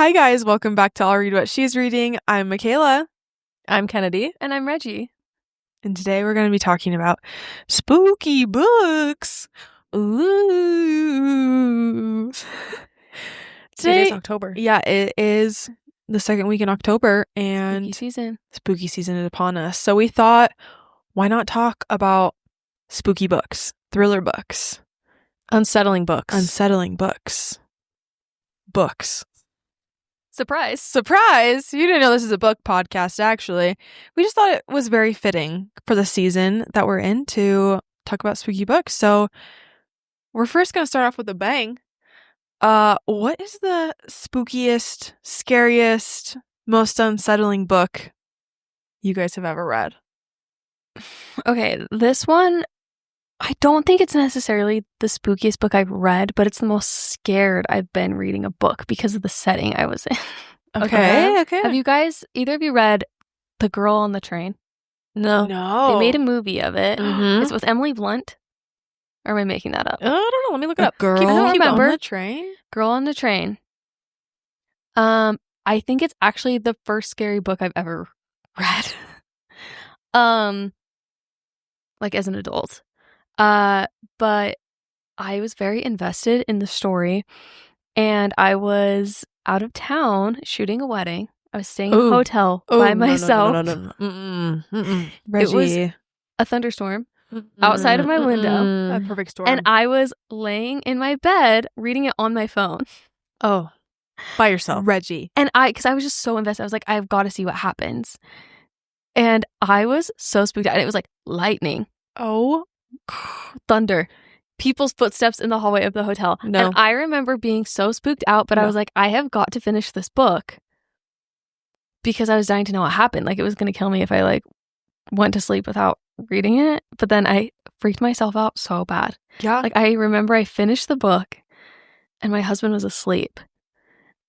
Hi guys, welcome back to I'll Read What She's Reading. I'm Michaela. I'm Kennedy. And I'm Reggie. And today we're going to be talking about spooky books. Ooh. Today, it is October. Yeah, it is the second week in October and Spooky season is upon us. So we thought, why not talk about spooky books, thriller books, unsettling books. Books. Surprise! You didn't know this is a book podcast, actually. We just thought it was very fitting for the season that we're in to talk about spooky books. So we're first going to start off with a bang. What is the spookiest, scariest, most unsettling book you guys have ever read? Okay, this one, I don't think it's necessarily the spookiest book I've read, but it's the most scared I've been reading a book because of the setting I was in. Okay. Have you guys, either of you read The Girl on the Train? No. They made a movie of it. Mm-hmm. It's with Emily Blunt. Or am I making that up? I don't know. Let me look it up. Girl I don't remember. on the Train? Girl on the Train. I think it's actually the first scary book I've ever read. Like as an adult. But I was very invested in the story, and I was out of town shooting a wedding. I was staying in a hotel by myself. No. Reggie. It was a thunderstorm outside of my window. A perfect storm. And I was laying in my bed reading it on my phone. Oh, by yourself. Reggie. And because I was just so invested. I was like, I've got to see what happens. And I was so spooked out. And it was like lightning. Oh. Thunder. People's footsteps in the hallway of the hotel. No. And I remember being so spooked out, but I was like, I have got to finish this book because I was dying to know what happened. Like, it was going to kill me if I like went to sleep without reading it. But then I freaked myself out so bad. Yeah. Like, I remember I finished the book and my husband was asleep.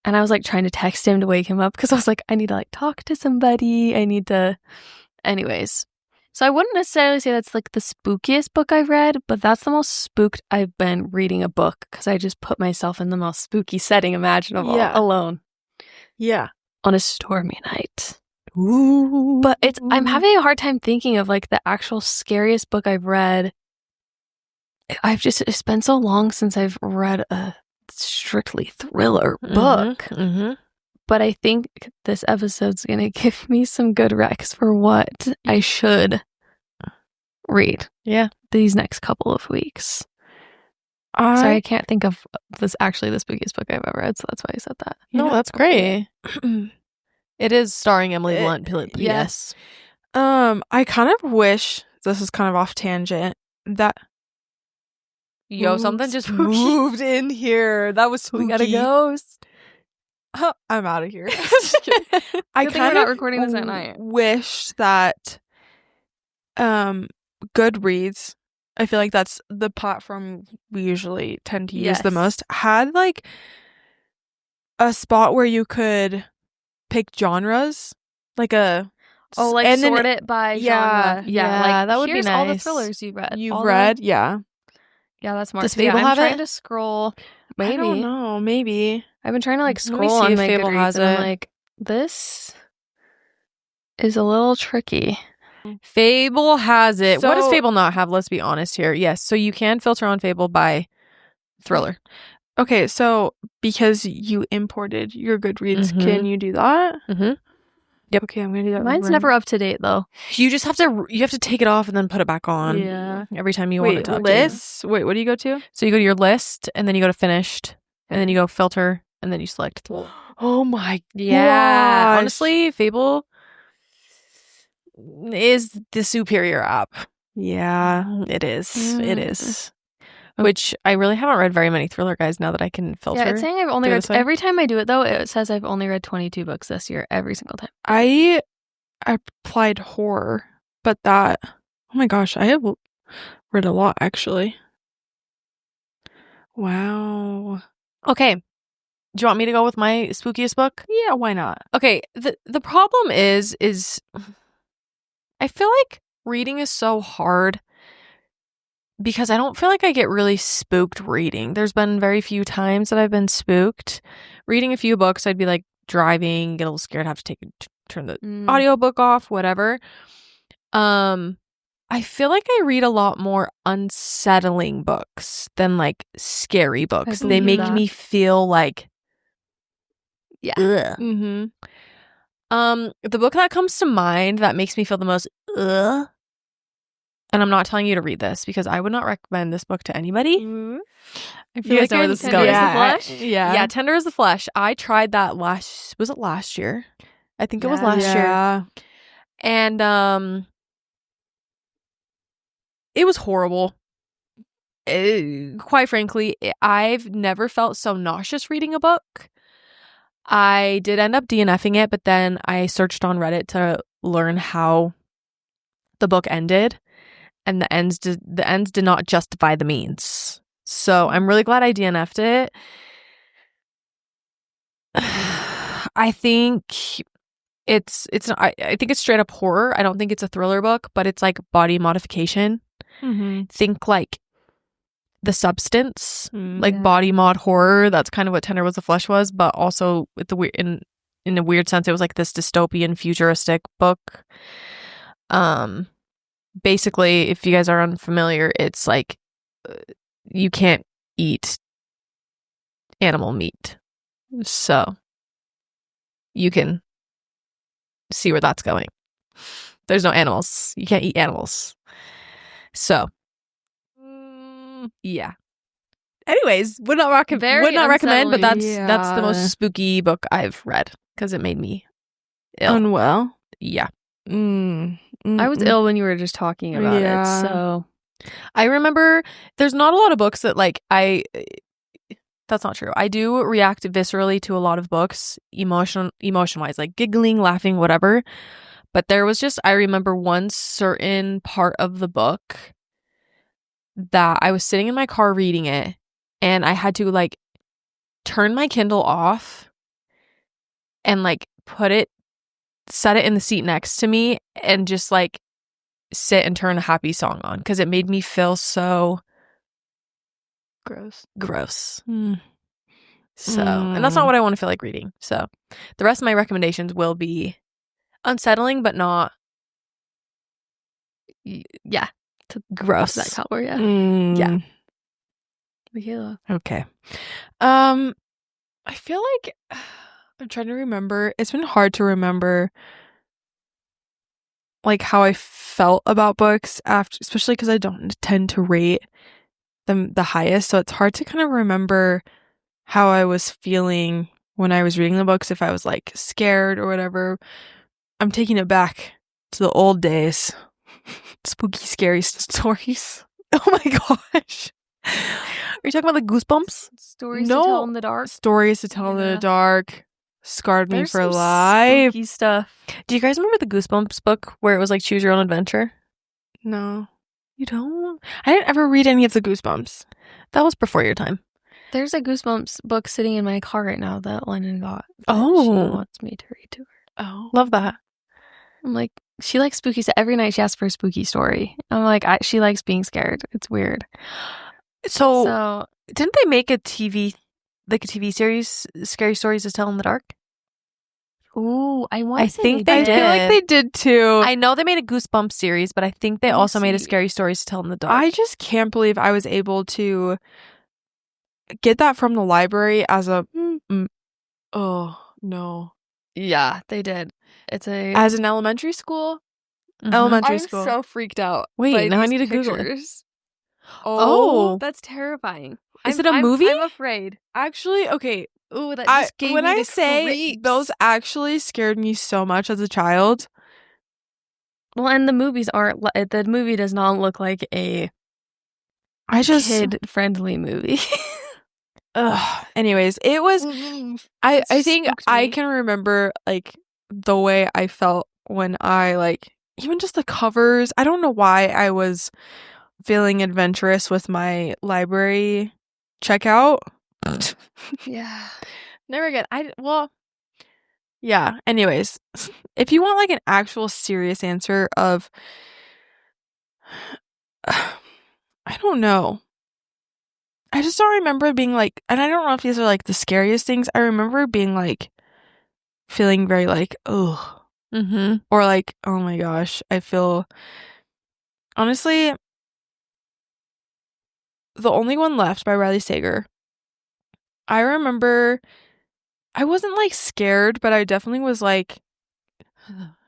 And I was like trying to text him to wake him up because I was like, I need to like talk to somebody. Anyways. So I wouldn't necessarily say that's like the spookiest book I've read, but that's the most spooked I've been reading a book because I just put myself in the most spooky setting imaginable alone. Yeah. On a stormy night. Ooh. But I'm having a hard time thinking of like the actual scariest book I've read. It's been so long since I've read a strictly thriller book. Mm-hmm. But I think this episode's going to give me some good recs for what I should read these next couple of weeks. Sorry, I can't think of this actually the spookiest book I've ever read, so that's why I said that. No, that's great. It is starring Emily Blunt. Yes. I kind of wish, this is kind of off tangent, that something just spooky. moved in here. That was spooky. We got a ghost. I'm out of here. I kind of not recording this at night. Wish that Goodreads, I feel like that's the platform we usually tend to use the most, had like a spot where you could pick genres, like sort it by genre. Yeah, like that would be nice. All the thrillers you've read. Yeah, that's smart. Does Fable have I'm trying it? to scroll. Maybe. I don't know. Maybe. I've been trying to like Let me scroll see on if my Fable Goodreads, has and I'm it. like, this is a little tricky. Fable has it. What does So- Fable not have? Let's be honest here. Yes, so you can filter on Fable by thriller. Okay, so because you imported your Goodreads, can you do that? Mm-hmm. Yep. Okay, I'm gonna do that. Mine's never up to date though. You just have to take it off and then put it back on. Yeah. Every time you want to talk to you. lists. Wait, what do you go to? So you go to your list and then you go to finished and then you go filter and then you select. Oh my Yeah. gosh. Honestly, Fable is the superior app. Yeah. It is. It is. Which I really haven't read very many thriller guys now that I can filter. Yeah, it's saying I've only through read this way. every time I do it though. It says I've only read 22 books this year every single time. I applied horror, but oh my gosh, I have read a lot actually. Wow. Okay. Do you want me to go with my spookiest book? Yeah, why not? Okay. The problem is I feel like reading is so hard because I don't feel like I get really spooked reading. There's been very few times that I've been spooked. Reading a few books, I'd be like driving, get a little scared, have to turn the audiobook off, whatever. I feel like I read a lot more unsettling books than like scary books. They make me feel like, ugh. The book that comes to mind that makes me feel the most ugh, and I'm not telling you to read this because I would not recommend this book to anybody. I feel like I know where this is going. Yeah, Tender as the Flesh. I tried that was it last year? I think it was last year. And it was horrible. Quite frankly, I've never felt so nauseous reading a book. I did end up DNFing it, but then I searched on Reddit to learn how the book ended, and the ends did not justify the means. So I'm really glad I DNF'd it. I think I think it's straight up horror. I don't think it's a thriller book, but it's like body modification. Think like The Substance, like body mod horror. That's kind of what Tender Was the Flesh was, but also with the in a weird sense, it was like this dystopian futuristic book. Basically, if you guys are unfamiliar, it's like you can't eat animal meat, so you can see where that's going. There's no animals. You can't eat animals. So, yeah. Anyways, would not recommend, but that's the most spooky book I've read because it made me ill. Unwell? Yeah. I was ill when you were just talking about it, so I remember there's not a lot of books that like that's not true. I do react viscerally to a lot of books, emotion-wise, like giggling, laughing, whatever. But there was just, I remember one certain part of the book that I was sitting in my car reading it, and I had to like turn my Kindle off and like set it in the seat next to me and just like sit and turn a happy song on because it made me feel so gross. So, and that's not what I want to feel like reading. So the rest of my recommendations will be unsettling, but not gross. That color, yeah. Michaela. Okay. I feel like I'm trying to remember. It's been hard to remember like how I felt about books after, especially because I don't tend to rate them the highest. So it's hard to kind of remember how I was feeling when I was reading the books, if I was like scared or whatever. I'm taking it back to the old days. Spooky, scary stories. Oh my gosh. Are you talking about the Goosebumps? Stories to tell in the dark? Stories to tell in the dark. Scarred me for life. Spooky stuff. Do you guys remember the Goosebumps book where it was like choose your own adventure? No. You don't? I didn't ever read any of the Goosebumps. That was before your time. There's a Goosebumps book sitting in my car right now that Lennon got. Oh. She wants me to read to her. Oh. Love that. I'm like, she likes spooky stuff. Every night she asks for a spooky story. I'm like, she likes being scared. It's weird. So didn't they make a TV series, Scary Stories to Tell in the Dark? Ooh, I think they did. I feel like they did too. I know they made a Goosebumps series, but I think they also made a Scary Stories to Tell in the Dark. I just can't believe I was able to get that from the library as a oh no. Yeah, they did. It's as an elementary school. I'm so freaked out. Wait, now I need to Google it. Oh, that's terrifying. Is it a movie? I'm afraid. Actually, okay. Ooh, that just gave me the creeps. Those actually scared me so much as a child. Well, and the movies aren't. The movie does not look like a kid-friendly movie. Anyways, it was. I think I can remember like the way I felt when I like even just the covers. I don't know why I was feeling adventurous with my library checkout. Yeah. Never again. Yeah. Anyways, if you want like an actual serious answer of I don't know. I just don't remember being like, and I don't know if these are like the scariest things. I remember being like, feeling very like, ugh. Mm-hmm. Or like, oh my gosh, I feel, honestly, The Only One Left by Riley Sager. I remember I wasn't like scared, but I definitely was like,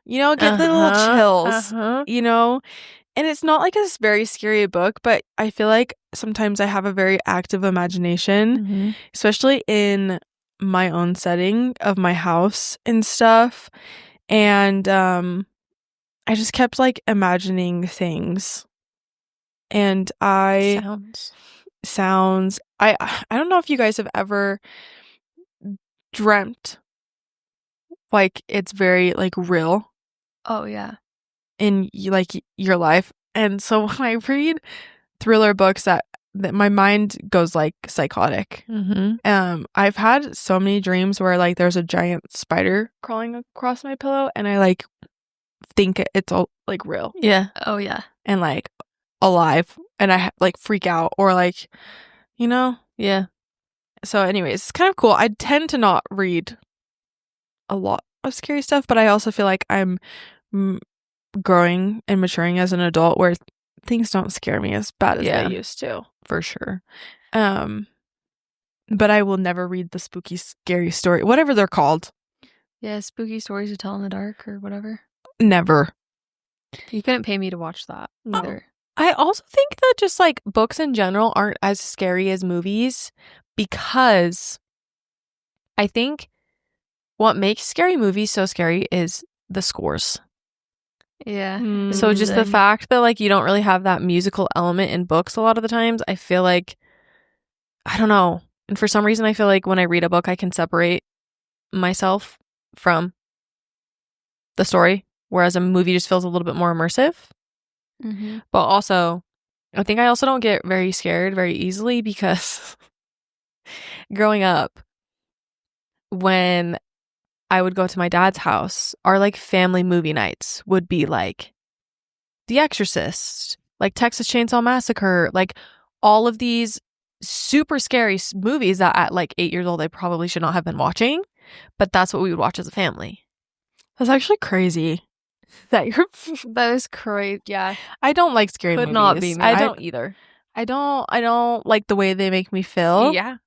get the little chills, And it's not like a very scary book, but I feel like sometimes I have a very active imagination, Mm-hmm. especially in my own setting of my house and stuff. And I just kept like imagining things. And sounds. I don't know if you guys have ever dreamt like it's very like real Oh, yeah. in like your life. And so when I read thriller books that my mind goes like psychotic. Mm-hmm. I've had so many dreams where like there's a giant spider crawling across my pillow and I like think it's all like real Yeah. Oh, yeah. and like alive and I like freak out or like Yeah. So anyways, it's kind of cool. I tend to not read a lot of scary stuff, but I also feel like I'm growing and maturing as an adult where things don't scare me as bad as they used to. For sure. But I will never read the spooky, scary story, whatever they're called. Yeah, spooky stories to tell in the dark or whatever. Never. You couldn't pay me to watch that either. I also think that just like books in general aren't as scary as movies because I think what makes scary movies so scary is the scores. Yeah. So just the fact that like you don't really have that musical element in books a lot of the times, I feel like, I don't know. And for some reason, I feel like when I read a book, I can separate myself from the story, whereas a movie just feels a little bit more immersive. Mm-hmm. But also, I think I also don't get very scared very easily because growing up, when I would go to my dad's house, our like family movie nights would be like The Exorcist, like Texas Chainsaw Massacre, like all of these super scary movies that at like 8 years old I probably should not have been watching, but that's what we would watch as a family. That's actually crazy. That is crazy. Yeah. I don't like scary movies. Could not be me. I don't either. I don't like the way they make me feel. Yeah.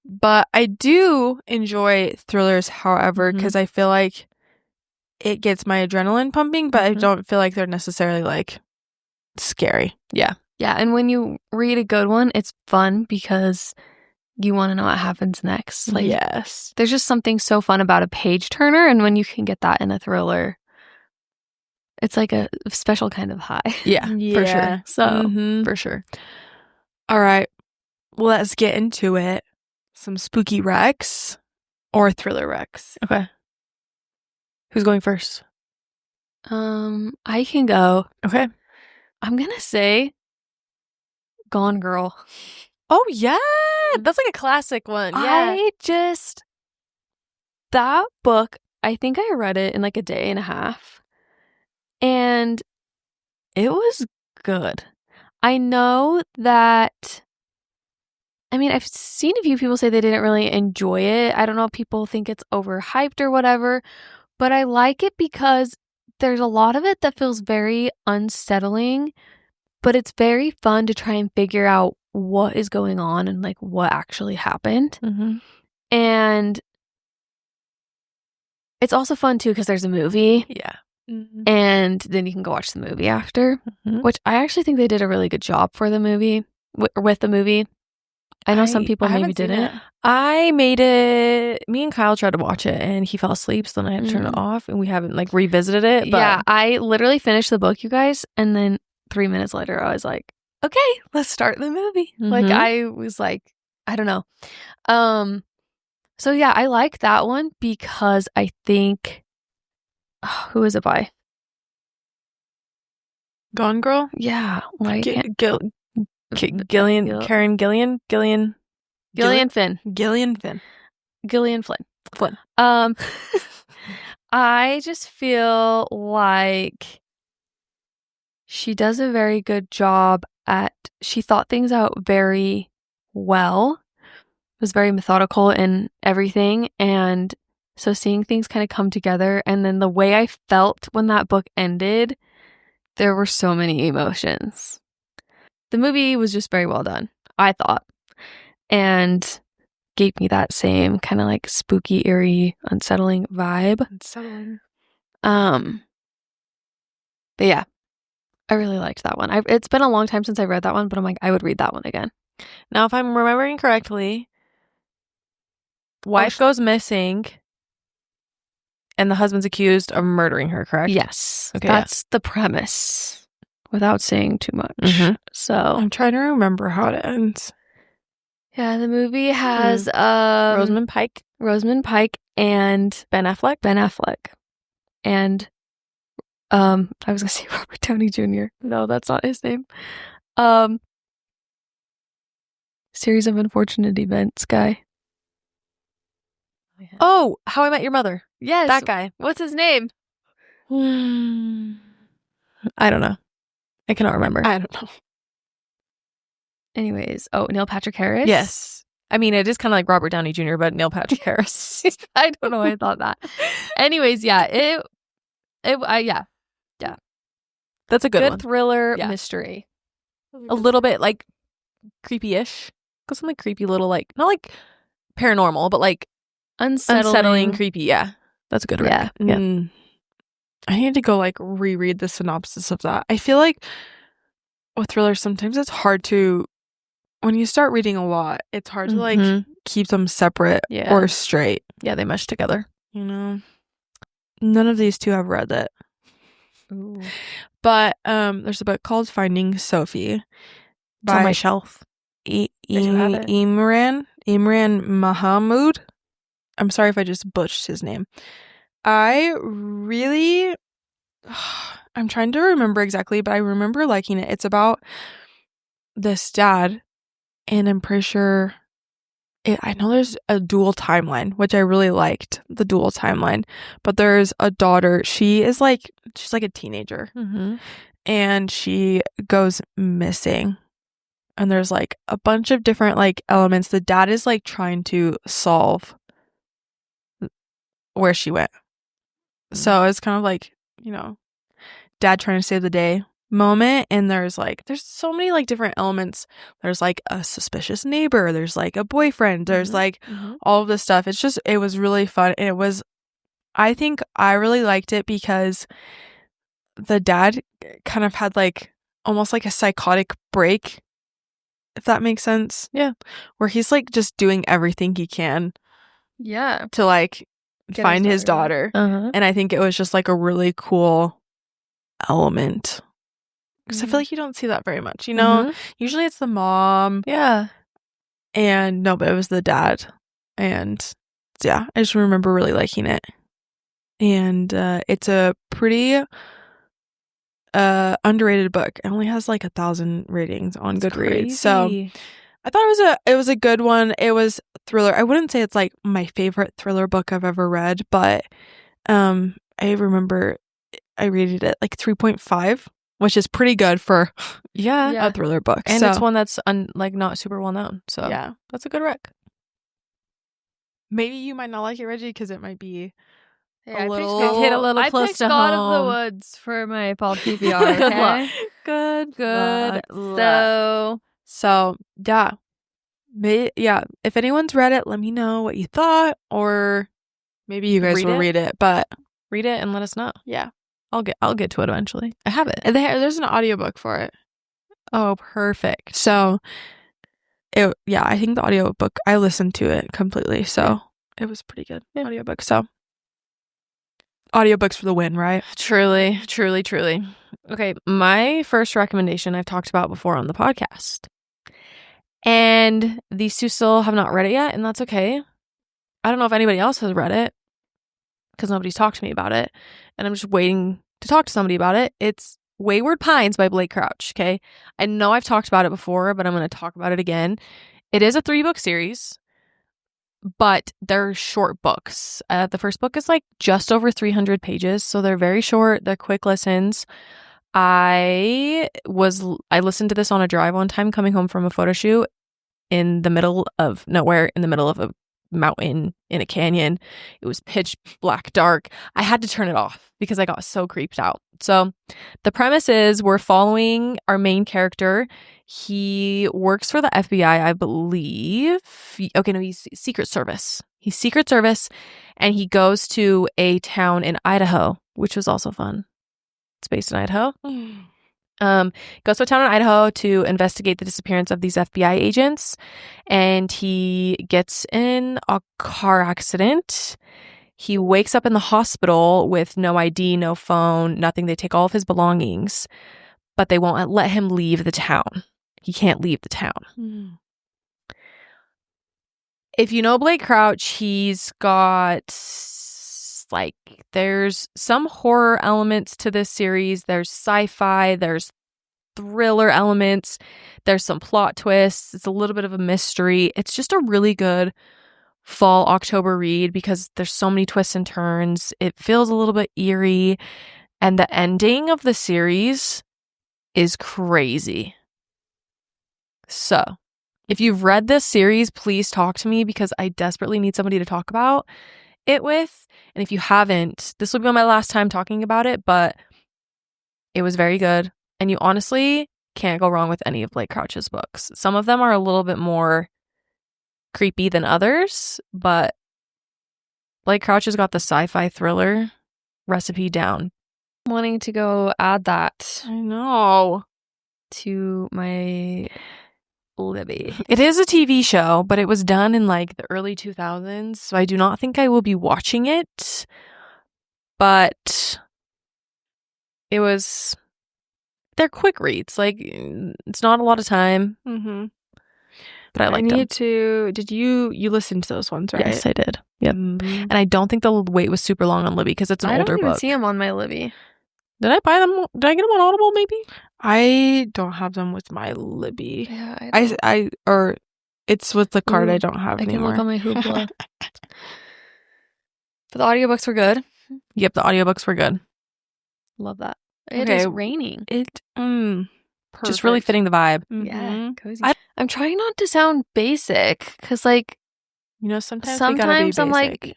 But I do enjoy thrillers, however, because I feel like it gets my adrenaline pumping, but I don't feel like they're necessarily like scary. Yeah. Yeah, and when you read a good one, it's fun because you want to know what happens next. Like, yes. There's just something so fun about a page turner, and when you can get that in a thriller, it's like a special kind of high. Yeah, for sure. So, for sure. All right, let's get into it. Some spooky recs or thriller recs. Okay. Who's going first? I can go. Okay. I'm gonna say Gone Girl. Oh, yeah. That's like a classic one. Yeah. That book, I think I read it in like a day and a half. And it was good. I know that, I mean, I've seen a few people say they didn't really enjoy it. I don't know if people think it's overhyped or whatever, but I like it because there's a lot of it that feels very unsettling, but it's very fun to try and figure out what is going on and like what actually happened. And it's also fun too because there's a movie. Yeah. And then you can go watch the movie after, which I actually think they did a really good job for the movie, with the movie. I know some people maybe didn't. I made it, me and Kyle tried to watch it and he fell asleep, so then I had to turn it off and we haven't like revisited it. But yeah, I literally finished the book, you guys, and then 3 minutes later I was like, okay, let's start the movie. Like I was like, I don't know. So yeah, I like that one because I think, who is it by? Gone Girl? Yeah. Gillian Finn. Gillian Flynn. I just feel like she does a very good job she thought things out very well, was very methodical in everything. And so seeing things kind of come together, and then the way I felt when that book ended, there were so many emotions. The movie was just very well done, I thought, and gave me that same kind of like spooky, eerie, unsettling vibe. Unsettling. But yeah, I really liked that one. It's been a long time since I read that one, but I'm like, I would read that one again. Now, if I'm remembering correctly, wife goes missing and the husband's accused of murdering her, correct? Yes. Okay, that's the premise without saying too much. Mhm. So I'm trying to remember how it ends. yeah, the movie has Rosamund Pike, and Ben Affleck. And I was gonna say Robert Downey Jr. No, that's not his name. Series of Unfortunate Events guy. Oh, How I Met Your Mother. Yes, That guy. What's his name? I don't know. I cannot remember. I don't know. Anyways, Neil Patrick Harris. Yes. I mean, it is kind of like Robert Downey Jr., but Neil Patrick Harris. I don't know why I thought that. Anyways, yeah, yeah. That's a good one. Thriller Yeah. mystery. A little bit like creepy-ish. Got some like creepy little like, not like paranormal, but like unsettling creepy. Yeah. That's a good rec. Yeah. Yeah. I need to go like reread the synopsis of that. I feel like with thrillers, sometimes it's hard to, when you start reading a lot, it's hard to like keep them separate or straight. Yeah, they mesh together. You know, none of these two have read it. Ooh. But there's a book called Finding Sophie. It's on my shelf. Imran Mahmood. I'm sorry if I just butchered his name. I'm trying to remember exactly, but I remember liking it. It's about this dad, and I'm pretty sure I know there's a dual timeline, which I really liked, the dual timeline. But there's a daughter. She's like a teenager, and she goes missing. And there's like a bunch of different like elements. The dad is like trying to solve where she went. So it's kind of like, you know, dad trying to save the day moment. And there's so many like different elements. There's like a suspicious neighbor. There's like a boyfriend. There's like all of this stuff. It was really fun. And I think I really liked it because the dad kind of had like almost like a psychotic break, if that makes sense. Yeah. Where he's like just doing everything he can. Yeah. To like find his daughter. And I think it was just like a really cool element. Because I feel like you don't see that very much, you know? Usually it's the mom. Yeah. And no, but it was the dad. And yeah, I just remember really liking it. And it's a pretty underrated book. It only has like 1,000 ratings on Goodreads. So I thought it was a good one. It was thriller. I wouldn't say it's like my favorite thriller book I've ever read, but I remember I rated it like 3.5, which is pretty good for a thriller book. And it's one that's like not super well known. So yeah, that's a good rec. Maybe you might not like it, Reggie, because it might be I hit a little close picked to God home. of the Woods for my fall TBR. Okay? Good. So yeah. If anyone's read it, let me know what you thought, or maybe you guys will read it, but read it and let us know. Yeah. I'll get to it eventually. I have it. And there's an audiobook for it. Oh, perfect. So I think the audiobook, I listened to it completely, so it was pretty good. Audiobook. So audiobooks for the win, right? Truly. Okay, my first recommendation I've talked about before on the podcast. And these two still have not read it yet, and that's okay. I don't know if anybody else has read it because nobody's talked to me about it, and I'm just waiting to talk to somebody about it. It's Wayward Pines by Blake Crouch, okay? I know I've talked about it before, but I'm going to talk about it again. It is a 3-book series, but they're short books. The first book is like just over 300 pages, so they're very short. They're quick listens. I listened to this on a drive one time coming home from a photo shoot in the middle of nowhere, in the middle of a mountain in a canyon. It was pitch black dark. I had to turn it off because I got so creeped out. So the premise is we're following our main character. He works for the FBI, I believe. Okay, no, he's Secret Service. He's Secret Service, and he goes to a town in Idaho, which was also fun. It's based in Idaho. Goes to a town in Idaho to investigate the disappearance of these FBI agents, and he gets in a car accident. He wakes up in the hospital with no ID, no phone, nothing. They take all of his belongings, but they won't let him leave the town. He can't leave the town. If you know Blake Crouch, he's got like, there's some horror elements to this series. There's sci-fi, there's thriller elements, there's some plot twists. It's a little bit of a mystery. It's just a really good fall October read because there's so many twists and turns. It feels a little bit eerie, and the ending of the series is crazy. So if you've read this series, please talk to me because I desperately need somebody to talk about it with. And if you haven't, this will be my last time talking about it, but it was very good. And you honestly can't go wrong with any of Blake Crouch's books. Some of them are a little bit more creepy than others, but Blake Crouch has got the sci-fi thriller recipe down. Wanting to go add that I know. to my Libby. It is a TV show, but it was done in like the early 2000s, so I do not think I will be watching it. But it was... They're quick reads. Like, it's not a lot of time. But I liked them. Did you listen to those ones, right? Yes, I did. Yep. And I don't think the wait was super long on Libby because it's an older book. I don't even see them on my Libby. Did I buy them? Did I get them on Audible maybe? I don't have them with my Libby. Yeah, or it's with the card I don't have I anymore. can look on my Hoopla. But the audiobooks were good. Yep, the audiobooks were good. Love that. It is raining. Just really fitting the vibe. Yeah, cozy. I'm trying not to sound basic because, like, you know, sometimes I'm like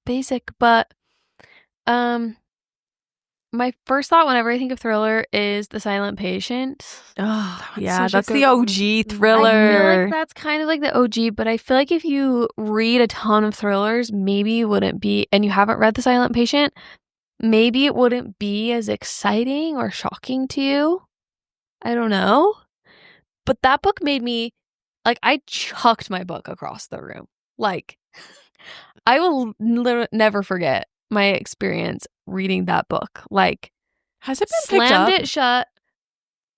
basic, but my first thought whenever I think of thriller is The Silent Patient. Oh, yeah, that's the OG thriller. I feel like that's kind of like the OG, but I feel like if you read a ton of thrillers, maybe it wouldn't be, and you haven't read The Silent Patient, maybe it wouldn't be as exciting or shocking to you. I don't know. But that book made me, like, I chucked my book across the room. Like, I will never forget my experience reading that book. Like, has it been picked up? Slammed it shut.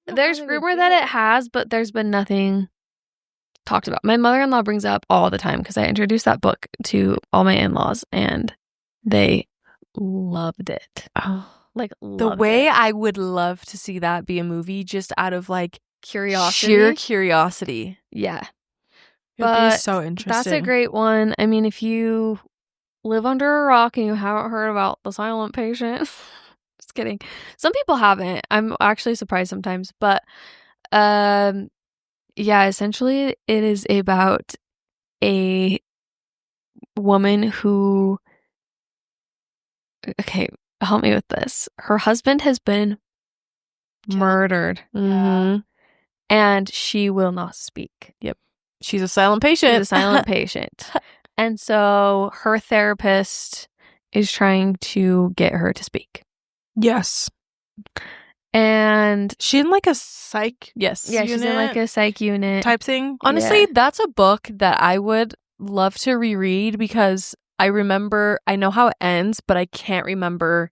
There's rumor that it has, but there's been nothing talked about. My mother-in-law brings it up all the time because I introduced that book to all my in-laws and they loved it. Oh, like the way I would love to see that be a movie, just out of like curiosity, sheer curiosity. Yeah, it'd be so interesting. That's a great one. I mean, if you live under a rock and you haven't heard about The Silent Patient, just kidding. Some people haven't. I'm actually surprised sometimes, but yeah, essentially, it is about a woman who. Okay, help me with this. Her husband has been murdered. Mm-hmm. And she will not speak. Yep. She's a silent patient. She's a silent patient. And so her therapist is trying to get her to speak. Yes. And she's in like a psych she's in like a psych unit type thing. Honestly, that's a book that I would love to reread because I know how it ends, but I can't remember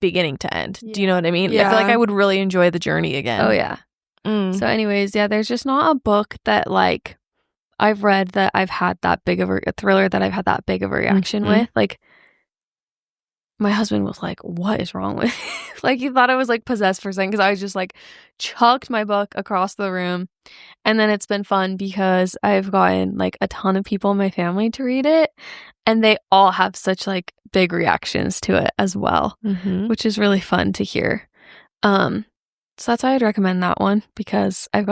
beginning to end. Yeah. Do you know what I mean? Yeah. I feel like I would really enjoy the journey again. Oh, yeah. So anyways, yeah, there's just not a book that like I've read that I've had that big of a thriller that I've had that big of a reaction with. Like, my husband was like, what is wrong with you? Like, he thought I was like possessed for a second because I was just like chucked my book across the room. And then it's been fun because I've gotten like a ton of people in my family to read it and they all have such like big reactions to it as well, which is really fun to hear. So that's why I'd recommend that one, because I've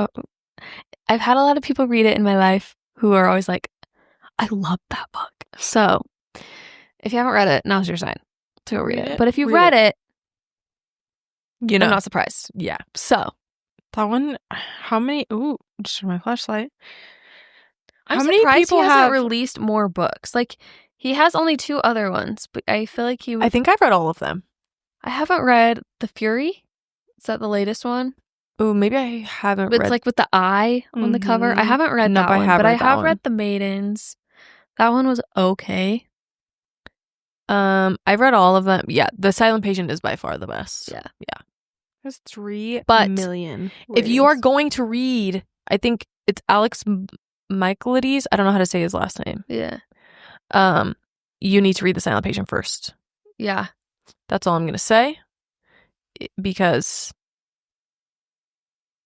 had a lot of people read it in my life who are always like, I love that book. So if you haven't read it, now's your sign to go read it. But if you've read it, you know, I'm not surprised. Yeah. So that one, how many? Ooh, just turn my flashlight. I'm How surprised many people he hasn't have released more books. Like, he has only 2 other ones, but I feel like I think I've read all of them. I haven't read The Fury. Is that the latest one? Ooh, maybe I haven't It's read. like with the eye on the cover. I haven't read Nope, that I one, have but read I that have one. read The Maidens. That one was okay. I've read all of them. Yeah, The Silent Patient is by far the best. Yeah. There's 3 But million. ratings. If you are going to read, I think it's Alex Michaelides. I don't know how to say his last name. Yeah. You need to read The Silent Patient first. Yeah. That's all I'm gonna say, because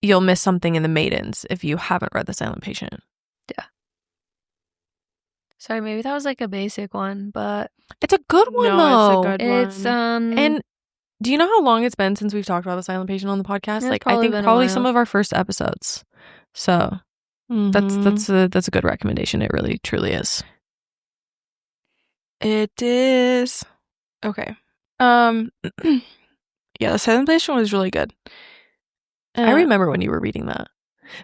you'll miss something in The Maidens if you haven't read The Silent Patient. Yeah. Sorry, maybe that was like a basic one, but It's a good one though. It's a good it's one. And do you know how long it's been since we've talked about The Silent Patient on the podcast? It's Like, I think been a probably while. some of our first episodes. So that's a good recommendation. It really truly is. It is okay. Yeah, The Silent Patient was really good. I remember when you were reading that.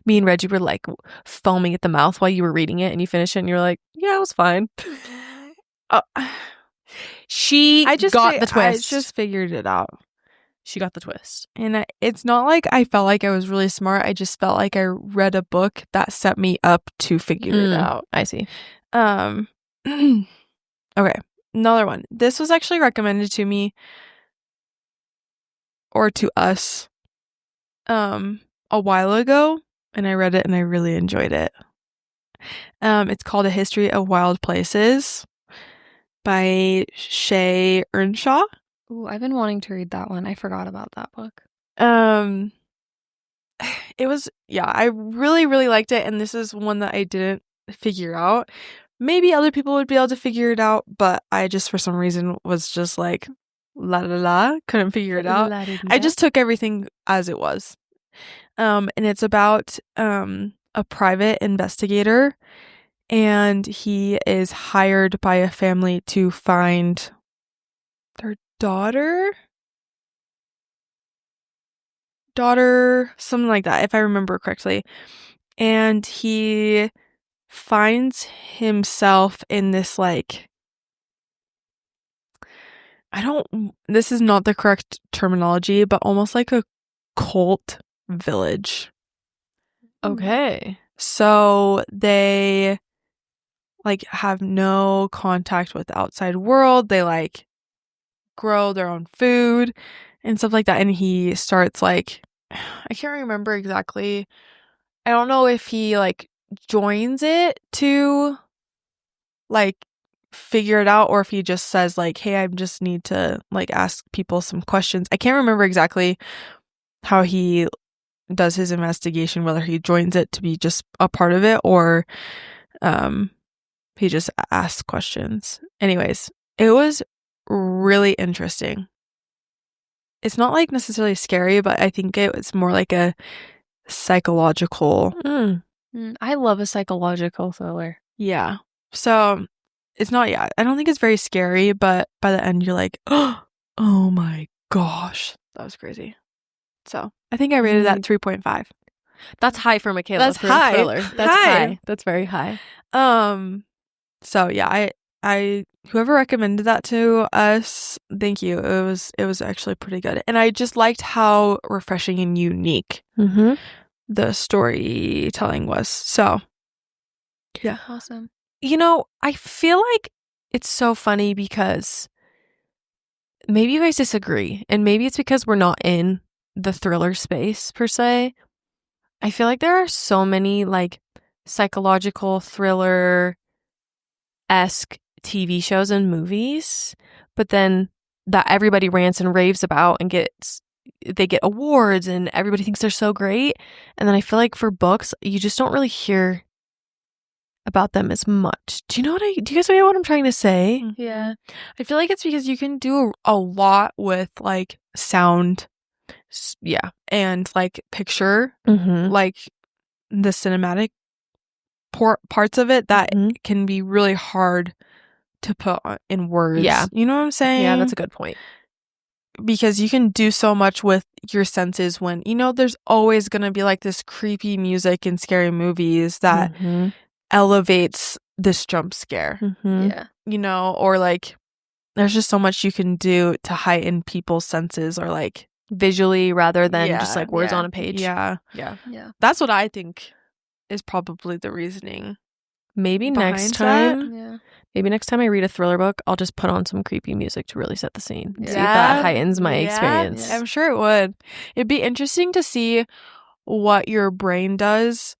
Me and Reggie were like foaming at the mouth while you were reading it, and you finished it, and you were like, "Yeah, it was fine." She got the twist. I just figured it out. She got the twist. And it's not like I felt like I was really smart. I just felt like I read a book that set me up to figure it out. I see. Okay, another one. This was actually recommended to me, or to us, a while ago, and I read it and I really enjoyed it. It's called A History of Wild Places by Shay Earnshaw. Ooh, I've been wanting to read that one. I forgot about that book. It was, yeah, I really, really liked it, and this is one that I didn't figure out. Maybe other people would be able to figure it out, but I just, for some reason, was just like, la la la, couldn't figure it out. I just took everything as it was. And it's about a private investigator, and he is hired by a family to find their daughter, something like that, if I remember correctly. And he finds himself in this, like, this is not the correct terminology, but almost like a cult village. Okay. So they like have no contact with the outside world. They like grow their own food and stuff like that. And he starts like, I can't remember exactly. I don't know if he like joins it to like figure it out, or if he just says like, hey, I just need to like ask people some questions. I can't remember exactly how he does his investigation, whether he joins it to be just a part of it, or he just asks questions. Anyways, it was really interesting. It's not like necessarily scary, but I think it was more like a psychological. I love a psychological thriller. Yeah. So it's not, yeah, I don't think it's very scary, but by the end you're like, oh my gosh, that was crazy. So I think I rated that 3.5. That's high for Michaela. That's for high. A thriller. That's high. That's very high. So yeah, I whoever recommended that to us, thank you. It was actually pretty good, and I just liked how refreshing and unique the storytelling was. So yeah, Awesome. You know, I feel like it's so funny because maybe you guys disagree, and maybe it's because we're not in the thriller space per se. I feel like there are so many like psychological thriller-esque TV shows and movies, but then that everybody rants and raves about and they get awards and everybody thinks they're so great. And then I feel like for books, you just don't really hear about them as much. Do you guys know what I'm trying to say? Yeah. I feel like it's because you can do a lot with like sound. Yeah. and like picture Mm-hmm. like the cinematic parts of it that Mhm. can be really hard to put in words. Yeah. You know what I'm saying? Yeah, that's a good point. Because you can do so much with your senses when, there's always going to be like this creepy music in scary movies that Mhm. elevates this jump scare, Mhm. Yeah. or like there's just so much you can do to heighten people's senses or like Visually rather than just Yeah, like words yeah, on a page. Yeah. Yeah. Yeah. That's what I think is probably the reasoning. Maybe next behind that. time. Yeah. Maybe next time I read a thriller book, I'll just put on some creepy music to really set the scene. and Yeah. See if that heightens my Yeah, experience. I'm sure it would. It'd be interesting to see what your brain does.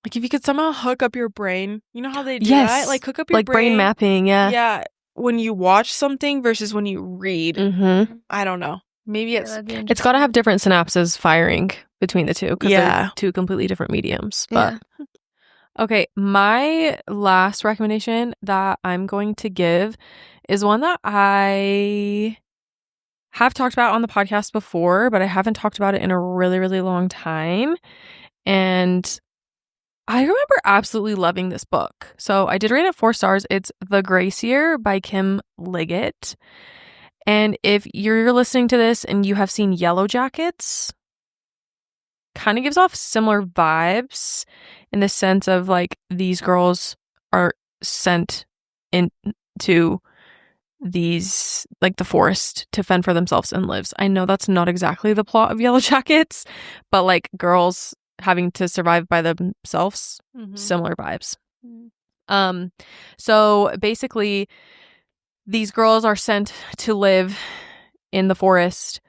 Like if you could somehow hook up your brain. You know how they do that? Like hook up your like brain mapping, yeah. Yeah, when you watch something versus when you read. Mm-hmm. I don't know. Maybe it's It's got to have different synapses firing between the two because Yeah. they're two completely different mediums. Yeah. But okay, my last recommendation that I'm going to give is one that I have talked about on the podcast before, but I haven't talked about it in a really, really long time. And I remember absolutely loving this book. So I did rate it 4 stars. It's The Gracier by Kim Liggett. And if you're listening to this and you have seen Yellow Jackets, kind of gives off similar vibes in the sense of like these girls are sent into these like the forest to fend for themselves and lives. I know that's not exactly the plot of Yellow Jackets, but like girls having to survive by themselves, similar vibes. So basically these girls are sent to live in the forest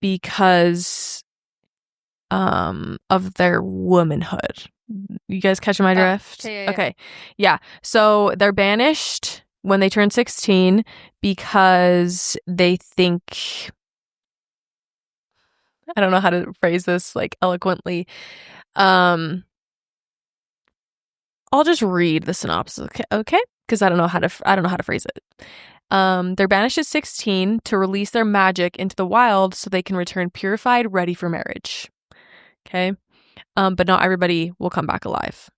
because of their womanhood. You guys catching my drift? Yeah. Okay. Yeah. So they're banished when they turn 16 because they think, I don't know how to phrase this like eloquently. I'll just read the synopsis, okay? Because I don't know how to phrase it. They're banished at 16 to release their magic into the wild so they can return purified, ready for marriage. Okay? But not everybody will come back alive.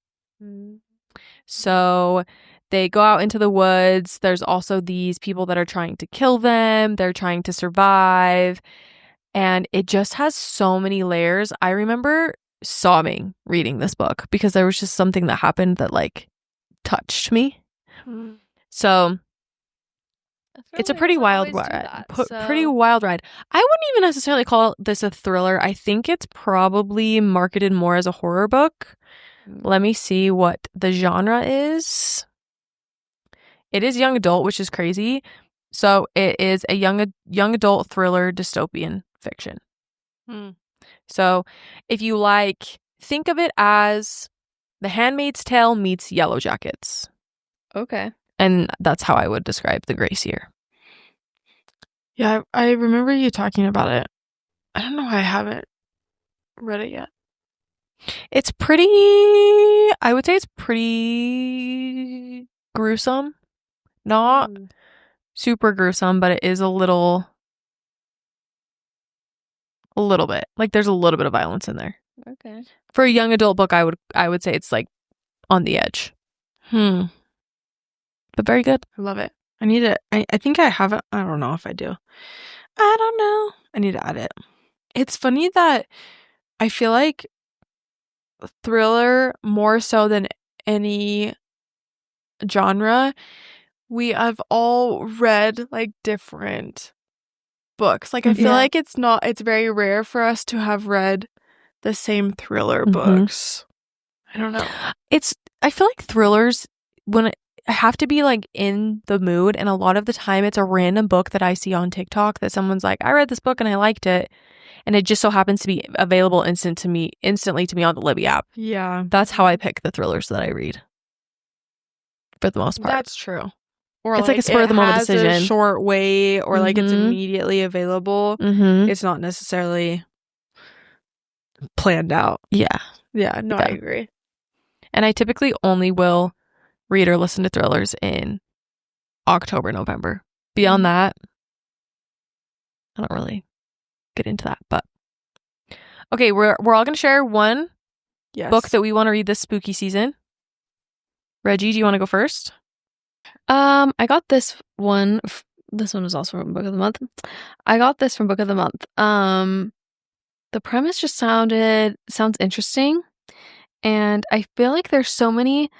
So they go out into the woods. There's also these people that are trying to kill them. They're trying to survive. And it just has so many layers. I remember sobbing reading this book because there was just something that happened that like touched me. So it's a pretty wild ride. Pretty wild ride. I wouldn't even necessarily call this a thriller. I think it's probably marketed more as a horror book. Let me see what the genre is. It is young adult, which is crazy. So it is a young adult thriller dystopian fiction. So if you like, think of it as The Handmaid's Tale meets Yellow Jackets. Okay. And that's how I would describe The Gracier. Yeah, I remember you talking about it. I don't know why I haven't read it yet. It's pretty, I would say it's pretty gruesome. Not super gruesome, but it is a little bit. Like there's a little bit of violence in there. Okay. For a young adult book, I would say it's like on the edge. But very good. I love it. I need it. I think I have it. I don't know if I do. I don't know. I need to add it. It's funny that I feel like thriller, more so than any genre, we have all read like different books. Like I feel like it's very rare for us to have read the same thriller books. I don't know. I feel like thrillers, when I have to be like in the mood, and a lot of the time it's a random book that I see on TikTok that someone's like, I read this book and I liked it, and it just so happens to be available instantly to me on the Libby app. Yeah. That's how I pick the thrillers that I read. For the most part. That's true. Or it's like a spur of the moment decision. A short wait, or like it's immediately available. It's not necessarily planned out. Yeah. Yeah, no, I agree. And I typically only will read or listen to thrillers in October, November. Beyond that, I don't really get into that, but Okay, we're all gonna share one Yes. book that we want to read this spooky season. Reggie, do you want to go first? I got this one. This one was also from Book of the Month. I got this from Book of the Month. The premise just sounds interesting, and I feel like there's so many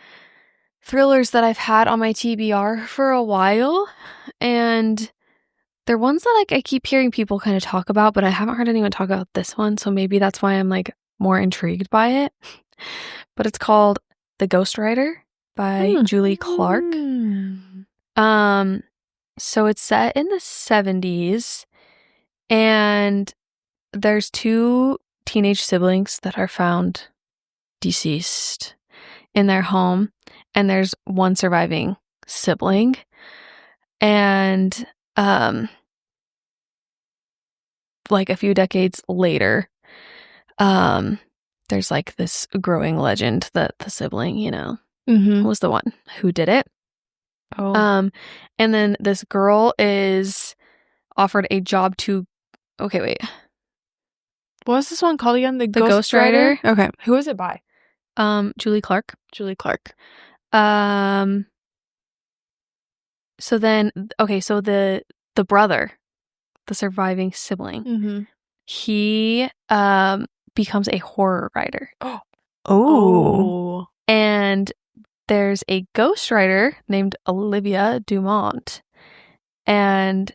thrillers that I've had on my TBR for a while, and they're ones that like I keep hearing people kind of talk about, but I haven't heard anyone talk about this one, so maybe that's why I'm like more intrigued by it. But it's called The Ghostwriter by Julie Clark. So it's set in the 70s, and there's 2 teenage siblings that are found deceased in their home, and there's one surviving sibling. And like a few decades later, there's like this growing legend that the sibling, was the one who did it. Oh. And then this girl is offered a job to wait. What was this one called again? The Ghostwriter. Okay. Who is it by? Julie Clark. Julie Clark. So then, so the brother, the surviving sibling, he becomes a horror writer. Oh. And there's a ghostwriter named Olivia Dumont, and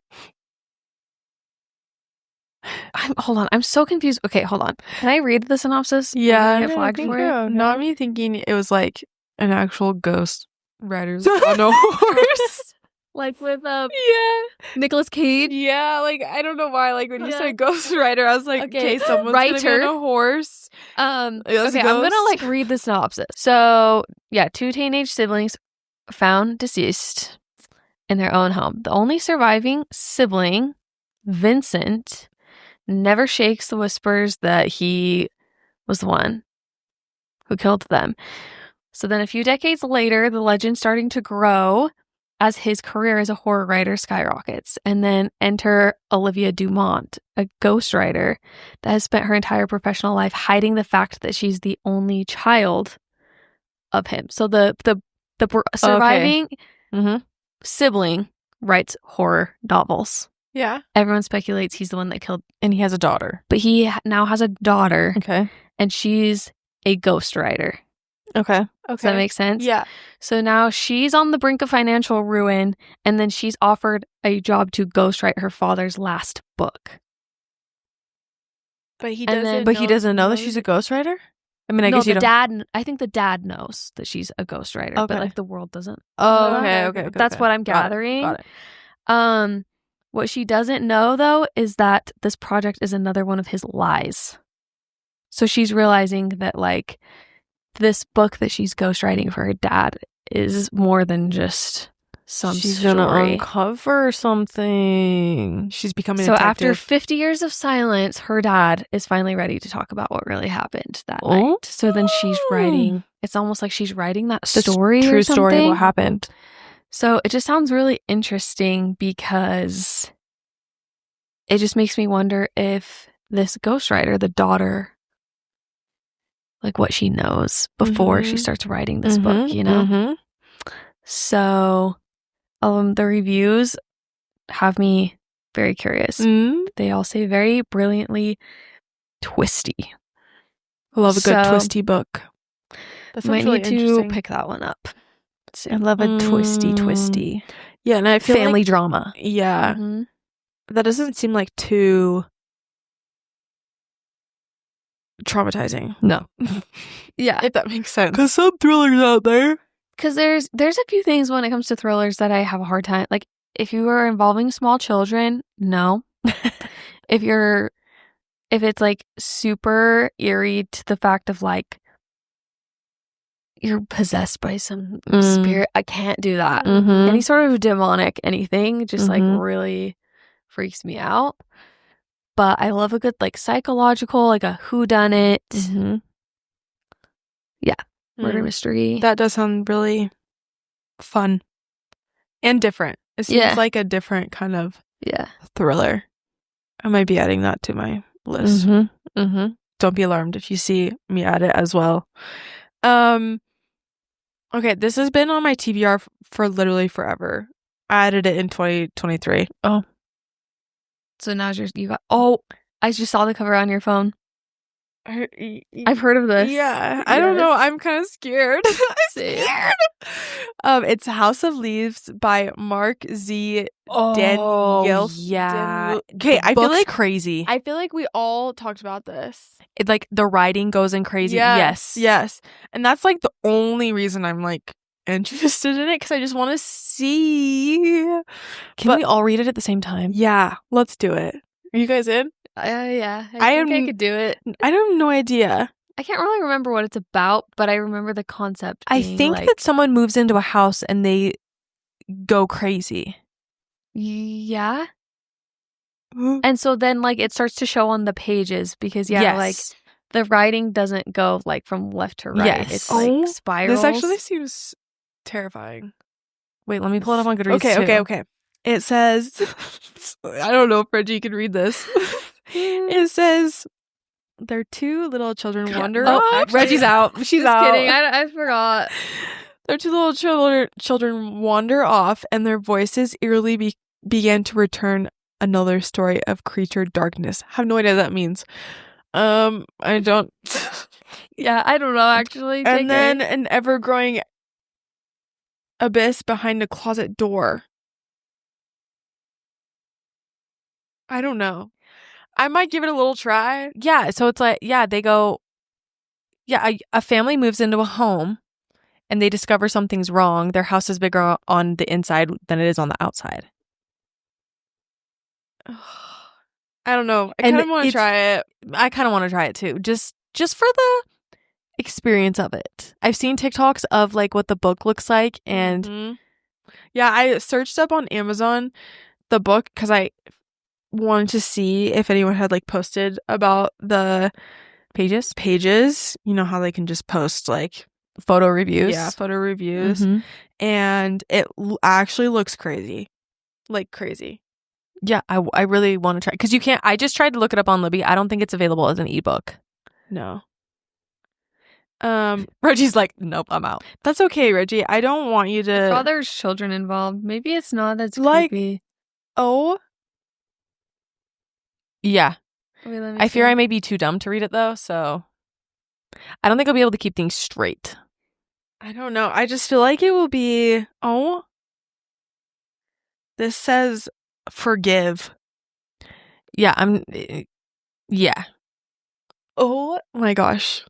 I'm so confused. Okay, hold on. Can I read the synopsis? Yeah, Get flagged for it? Not me thinking it was like an actual ghost riders on a horse. Like with Yeah. Nicolas Cage. Yeah, like I don't know why. Like when you said ghost rider, I was like, okay, someone's gonna be on a horse. I'm gonna like read the synopsis. So yeah, 2 teenage siblings found deceased in their own home. The only surviving sibling, Vincent, never shakes the whispers that he was the one who killed them. So then a few decades later, the legend's starting to grow as his career as a horror writer skyrockets. And then enter Olivia Dumont, a ghostwriter that has spent her entire professional life hiding the fact that she's the only child of him. So the surviving sibling writes horror novels. Yeah. Everyone speculates he's the one that killed, And he has a daughter. but he now has a daughter, Okay. and she's a ghostwriter. Okay. Does that make sense? Yeah. So now she's on the brink of financial ruin, and then she's offered a job to ghostwrite her father's last book. But he And doesn't. then- But he doesn't know that she's a ghostwriter? I mean, I guess you don't. I think the dad knows that she's a ghostwriter, but Okay. like the world doesn't. Oh, Okay, okay. That's what I'm Got it, gathering. Got it. What she doesn't know, though, is that this project is another one of his lies. So she's realizing that, like, this book that she's ghostwriting for her dad is more than just some She's story. gonna uncover something. She's becoming So a after detective. 50 years of silence, her dad is finally ready to talk about what really happened that Oh. night. So then she's writing. It's almost like she's writing that The story true or story of something. what happened. So it just sounds really interesting because it just makes me wonder if this ghostwriter, the daughter, like what she knows before she starts writing this book, you know? So the reviews have me very curious. They all say very brilliantly twisty. I love a good So- twisty book. That Might sounds really need to interesting. pick that one up. I love a twisty. Yeah, and I feel Family like, drama. yeah, Mhm. that doesn't seem like too traumatizing. No. Yeah. If that makes sense. Because some thrillers out there. Because there's a few things when it comes to thrillers that I have a hard time. Like, if you are involving small children, no. if it's like super eerie to the fact of like you're possessed by some spirit, I can't do that. Any sort of demonic anything just like really freaks me out. But I love a good like psychological, like a whodunit, murder mystery. That does sound really fun and different. It seems Yeah. like a different kind of Yeah. thriller. I might be adding that to my list. Don't be alarmed if you see me add it as well. Okay, this has been on my TBR for literally forever. I added it in 2023. Oh. So now I just saw the cover on your phone. I've heard of this. Yeah, I don't know. I'm kind of scared. I'm scared. It's House of Leaves by Mark Z. Daniel. Yeah. Okay, I feel like crazy. I feel like we all talked about this. It like the writing goes in crazy. Yes. And that's like the only reason I'm like interested in it, because I just want to see. Can we all read it at the same time? Yeah, let's do it. Are you guys in? Yeah, I think I could do it. I have no idea. I can't really remember what it's about, but I remember the concept. I think that someone moves into a house and they go crazy. Yeah. And so then like it starts to show on the pages because like the writing doesn't go like from left to right. Yes. It's like spirals. This actually seems terrifying. Wait, let me pull it up on Goodreads. Okay. It says, I don't know if Reggie can read this. It says, their two little children wander off. Actually, Reggie's out. She's just out. kidding. I forgot. Their two little children wander off, and their voices eerily began to return. Another story of creature darkness. Have no idea what that means. I don't. Yeah, I don't know actually. And then an ever-growing abyss behind a closet door. I don't know. I might give it a little try. Yeah, so it's like, they go, a family moves into a home and they discover something's wrong. Their house is bigger on the inside than it is on the outside. I don't know. I kind of want to try it. I kind of want to try it too. Just for the experience of it. I've seen TikToks of like what the book looks like, and yeah, I searched up on Amazon the book because I wanted to see if anyone had like posted about the pages. You know how they can just post like photo reviews. Yeah, photo reviews. And it actually looks crazy. Like crazy. Yeah, I really want to try, because you can't. I just tried to look it up on Libby. I don't think it's available as an ebook. No. Reggie's like, nope, I'm out. That's okay, Reggie. I don't want you to. Well, there's children involved. Maybe it's not as creepy. Oh. Yeah. Wait, I fear I may be too dumb to read it though, so I don't think I'll be able to keep things straight. I don't know. I just feel like it will be. Oh. This says forgive. Yeah, yeah. Oh my gosh.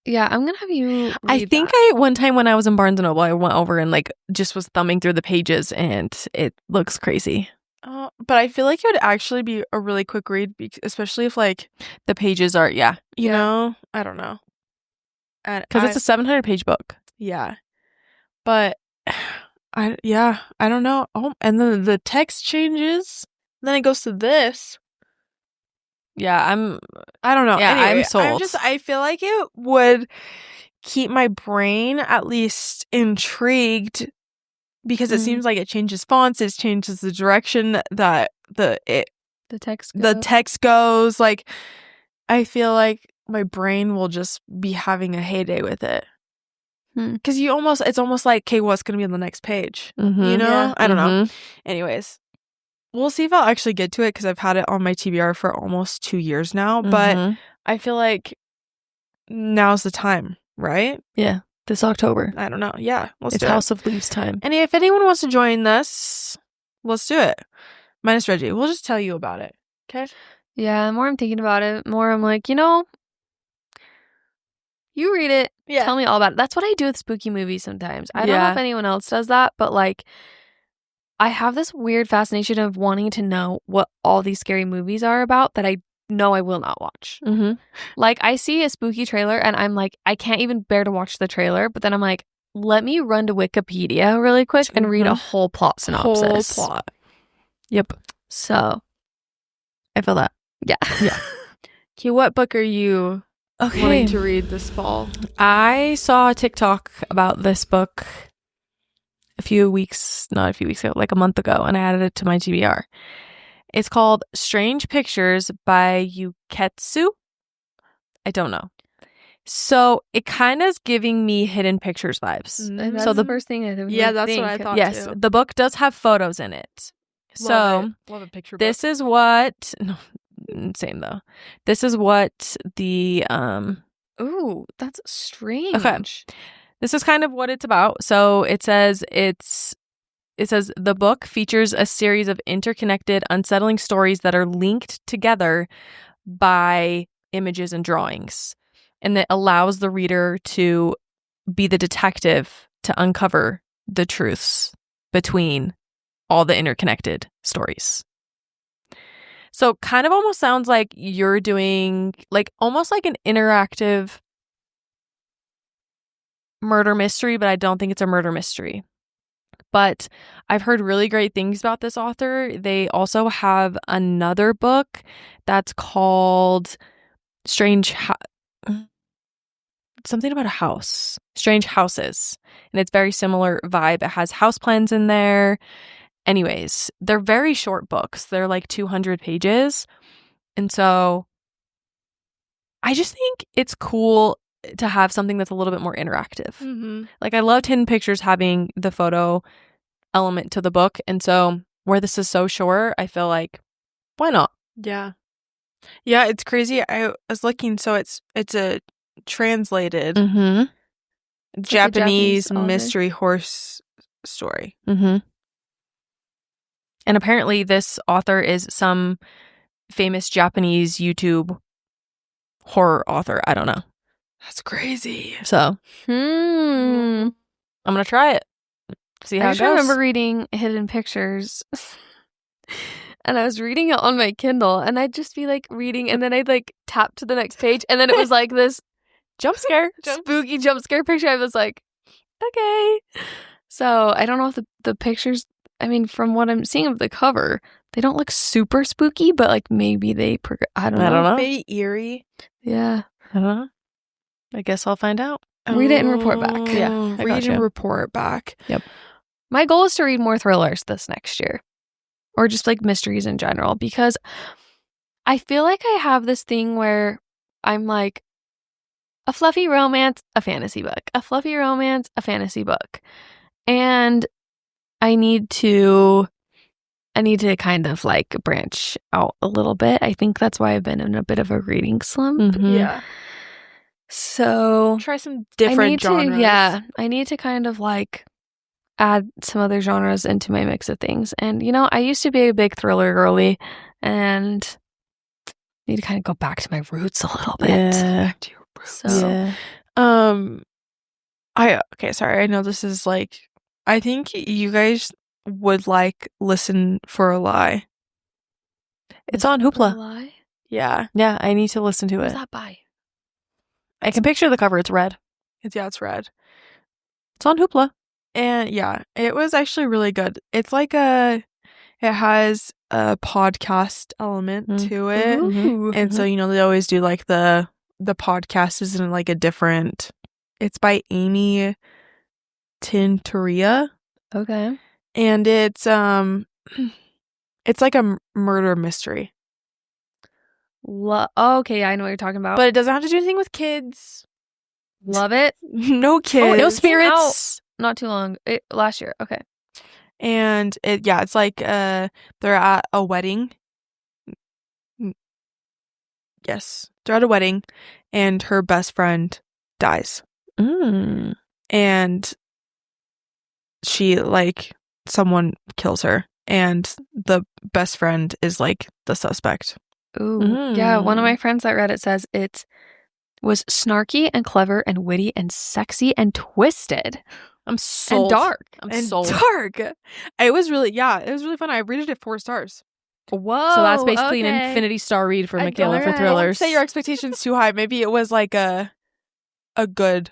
Yeah, I'm gonna have you read I think one time when I was in Barnes & Noble, I went over and like just was thumbing through the pages, and it looks crazy. But I feel like it would actually be a really quick read, especially if like the pages are, you know, I don't know. Because it's a 700-page book. Yeah. But I don't know. Oh, and then the text changes. Then it goes to this. Yeah, I don't know. Yeah, anyway, I'm sold. I feel like it would keep my brain at least intrigued, because it seems like it changes fonts, it changes the direction that the text goes. Like, I feel like my brain will just be having a heyday with it. Because it's almost like, okay, what's going to be on the next page? You know? Yeah. I don't know. Anyways, we'll see if I'll actually get to it, because I've had it on my TBR for almost 2 years now. But I feel like now's the time, right? Yeah. This October. I don't know. Yeah. It's House of Leaves time. And if anyone wants to join us, let's do it. Minus Reggie. We'll just tell you about it. Okay? Yeah, the more I'm thinking about it, more I'm like, you read it. Yeah. Tell me all about it. That's what I do with spooky movies sometimes. I don't know if anyone else does that, but like, I have this weird fascination of wanting to know what all these scary movies are about that I know I will not watch. Like, I see a spooky trailer and I'm like, I can't even bear to watch the trailer, but then I'm like, let me run to Wikipedia really quick and read a whole plot synopsis. Whole plot. Yep. So, I feel that. Yeah. Okay, what book are you wanting to read this fall? I saw a TikTok about this book not a few weeks ago, like a month ago, and I added it to my TBR. It's called Strange Pictures by Yuketsu. I don't know. So it kind of is giving me Hidden Pictures vibes. That's So the first thing I would Yeah, that's think. what I thought Yes, too. the book does have photos in it. Love a picture book. This is what no, same though. This is what the Ooh, that's strange. Okay. This is kind of what it's about. So it says the book features a series of interconnected, unsettling stories that are linked together by images and drawings. And that allows the reader to be the detective to uncover the truths between all the interconnected stories. So kind of almost sounds like you're doing almost like an interactive murder mystery, but I don't think it's a murder mystery. But I've heard really great things about this author. They also have another book that's called something about a house. Strange Houses. And it's very similar vibe. It has house plans in there. Anyways, they're very short books. They're like 200 pages. And so I just think it's cool to have something that's a little bit more interactive. Mm-hmm. Like I loved Hidden Pictures having the photo element to the book. And so where this is so short, I feel like, why not? Yeah. Yeah, it's crazy. I was looking, so it's a translated Mm-hmm. Japanese author. mystery horse story. Mm-hmm. And apparently this author is some famous Japanese YouTube horror author. I don't know. That's crazy. So I'm going to try it. See how I it just goes. remember reading Hidden Pictures. And I was reading it on my Kindle, and I'd just be like reading, and then I'd like tap to the next page, and then it was like this Jump scare. spooky jump scare picture. I was like, okay. So I don't know if the pictures, I mean, from what I'm seeing of the cover, they don't look super spooky, but like maybe they, I don't know. Maybe eerie. Yeah. I don't know. I guess I'll find out. Read it and report back. Yeah, I Read gotcha. and report back. Yep. My goal is to read more thrillers this next year, or just like mysteries in general, because I feel like I have this thing where I'm like, a fluffy romance, a fantasy book, a fluffy romance, a fantasy book. And I need to kind of like branch out a little bit. I think that's why I've been in a bit of a reading slump. Mhm. Yeah. So Try some different genres. I need to kind of like add some other genres into my mix of things. And, I used to be a big thriller girly, and need to kind of go back to my roots a little bit. Yeah. Back to your roots. So, Okay, sorry. I know this is like, I think you guys would like Listen for a Lie. It's on Hoopla. Yeah. Yeah, I need to listen to Who's it. that by? I can picture the cover. It's red. It's red. It's on Hoopla. And yeah, it was actually really good. It's like it has a podcast element to it. Ooh. And so, they always do like the podcast is in like a different, it's by Amy Tintoria. Okay. And it's like a murder mystery. Okay, I know what you're talking about. But it doesn't have to do anything with kids. Love it. No kids. No Out spirits. not too long. Last year. Okay. And it's like they're at a wedding. Yes, they're at a wedding, and her best friend dies. And she someone kills her, and the best friend is like the suspect. Ooh. Yeah, one of my friends that read it says it was snarky and clever and witty and sexy and twisted. I'm sold. And dark. I'm sold. Dark. It was really fun. I rated it 4 stars. Whoa. So that's basically okay. an infinity star read for I Michaela don't- for Alright. thrillers. Don't say your expectations too high. Maybe it was like a good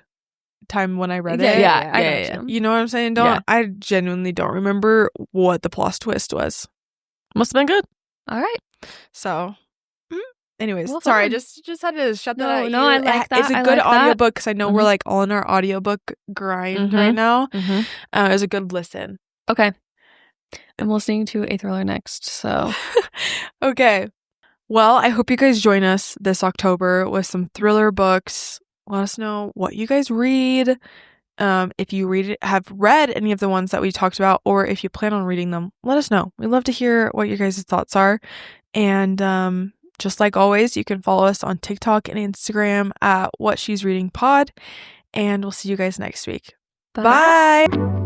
time when I read it. Yeah, I yeah, got you. You know what I'm saying? Yeah. I genuinely don't remember what the plot twist was. Must have been good. All right. So, anyways, Well, sorry, I fun. just had to shut that No, out. no, I like that. It's a I good like that. audiobook because I know we're Mhm. like all in our audiobook grind Mhm. right now. Mm-hmm. It was a good listen. Okay. I'm listening to a thriller next, so Okay. Well, I hope you guys join us this October with some thriller books. Let us know what you guys read. If you have read any of the ones that we talked about, or if you plan on reading them, let us know. We'd love to hear what your guys' thoughts are. And just like always, you can follow us on TikTok and Instagram at What She's Reading Pod. And we'll see you guys next week. bye. Bye.